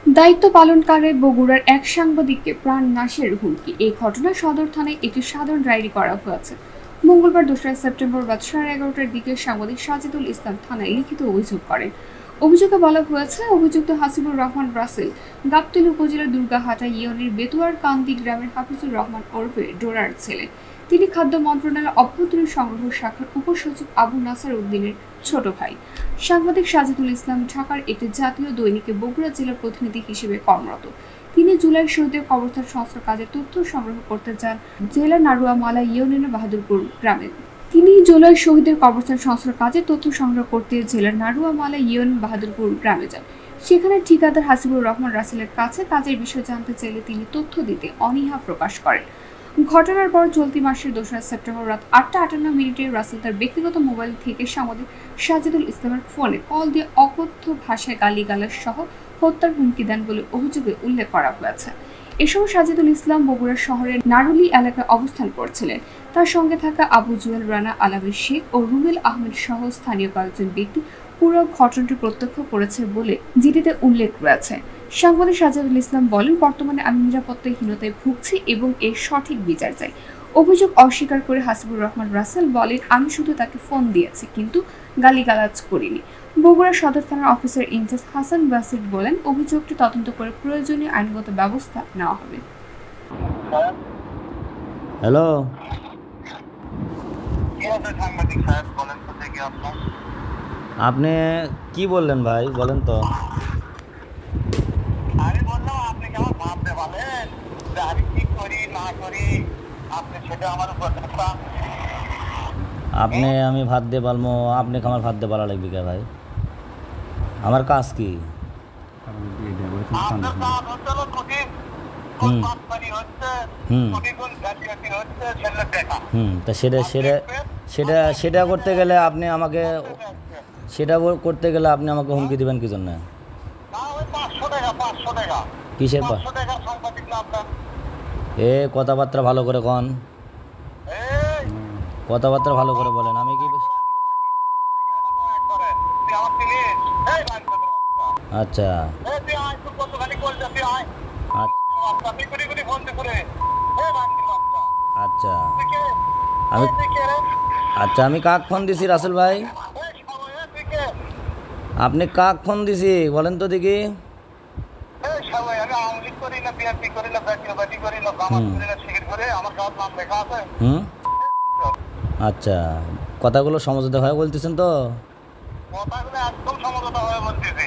দায়িত্ব পালনকালে বগুড়ার এক সাংবাদিককে প্রাণ নাশের হুমকি। এই ঘটনায় সদর থানায় একটি সাধারণ ডায়েরি করা হয়েছে। মঙ্গলবার 2রা সেপ্টেম্বর রাত 11:30টার দিকে সাংবাদিক সাজিদুল ইসলাম থানায় লিখিত অভিযোগ করেন। অভিযোগে বলা হয়েছে, অভিযুক্ত হাসিবুর রহমান রাসেল গাবতলী উপজেলার দুর্গাহাটা ইউনিয়নের বেতুয়ার কান্দি গ্রামের হাফিজুর রহমান ওরফে ডোরার ছেলে। তিনি খাদ্য মন্ত্রণালয়ের অভ্যন্তরীণ সংগ্রহ শাখার উপসচিব আবু নাসার উদ্দিনের ছোট ভাই। সাংবাদিক সাজিদুল ইসলাম ঢাকার একটি জাতীয় দৈনিকে বগুড়া জেলার প্রতিনিধি হিসেবে কর্মরত। তিনি জুলাই শহীদের কবরস্থান সংস্কার কাজের তথ্য সংগ্রহ করতে যান জেলার নারুয়ামালা ইউনিয়নের বাহাদুরপুর গ্রামে। তিনি জুলাই শহীদের কবরস্থান সংস্কার কাজের তথ্য সংগ্রহ করতে জেলার নারুয়ামালা ইউনিয়ন বাহাদুরপুর গ্রামে যান। সেখানে ঠিকাদার হাসিবুর রহমান রাসেলের কাছে কাজের বিষয়ে জানতে চাইলে তিনি তথ্য দিতে অনীহা প্রকাশ করেন। ঘটনার পর চলতি মাসের 2রা সেপ্টেম্বর রাত 8টা 58 মিনিটে রাসেল তার ব্যক্তিগত মোবাইল থেকে সাংবাদিক সাজিদুল ইসলামের ফোনে কল দিয়ে অকথ্য ভাষায় গালিগালাজ সহ হত্যার হুমকি দেন বলে অভিযোগে উল্লেখ করা হয়েছে। এ সময় সাজিদুল ইসলাম বগুড়া শহরের নারুলি এলাকায় অবস্থান করছিলেন। তার সঙ্গে থাকা আবু জুয়েল রানা, আলামী শেখ ও রুবেল আহমেদ সহ স্থানীয় কয়েকজন ব্যক্তি পুরো ঘটনাটি প্রত্যক্ষ করেছে বলে জিডিতে উল্লেখ রয়েছে। সাংবাদিক সাজিদুল ইসলাম বলেন, বর্তমানে আমি নিরাপত্তাহীনতায় ভুগছি এবং এর সঠিক বিচার চাই। অভিযোগ অস্বীকার করে হাসিবুর রহমান রাসেল বলেন, আমি শুধু তাকে ফোন দিয়েছি, কিন্তু গালিগালাজ করিনি। বগুড়া সদর থানার অফিসার ইনচার্জ হাসান বাসির বলেন, অভিযোগটি তদন্ত করে প্রয়োজনীয় আইনগত ব্যবস্থা নেওয়া হবে। হ্যালো, আপনি কি বললেন ভাই, বলেন তো। আমি বললাম আপনি কেমন ভাবতে পারেন যে আমি কি করি না করি, আপনি সেটা আমার উপর আমি ভাত দিয়ে পালমো, আপনি আমার ভাত দিয়ে পালা লাগবে কে ভাই? আমার কাজ কি? আপনার কাজ হচ্ছে হলো কোটি হুম কোম্পানি হচ্ছে হুম কোটি কোন জাতীয়তি হচ্ছে ছেলে দেখা তা সেটা করতে গেলে আপনি আমাকে হুমকি দিবেন কি জন্য? না ওই 500 টাকা কিসের 500 টাকা সাংবাদিক না আপনার কথাবার্তা ভালো করে কন, এই কথাবার্তা ভালো করে বলেন। আমি কি একবারে তুই আমার চিনিস এই আচ্ছা তুই আয় তোর কতখানি কল যাবি আয় আচ্ছা আপনি করে করে ফোন করে এই বান্দির বাচ্চা আচ্ছা তুই কে আমি তুই কে রে আচ্ছা আমি কাক ফোন দিছি রাসেল ভাই? এই সময় তুই কে আপনি কাক ফোন দিছি বলেন তো দেখি। এই সবাই আমি আওয়ামী লীগ করি না, বিএনপি করি না, জাতীয় পার্টি করি না, জামাত করি না, শিবির করে আমার গাঁর নাম লেখা আছে। আচ্ছা, কথাগুলো সমঝোতা হয়ে বলতেছেন তো? কথাগুলো একদম সমঝোতা হয়ে বলতেছি।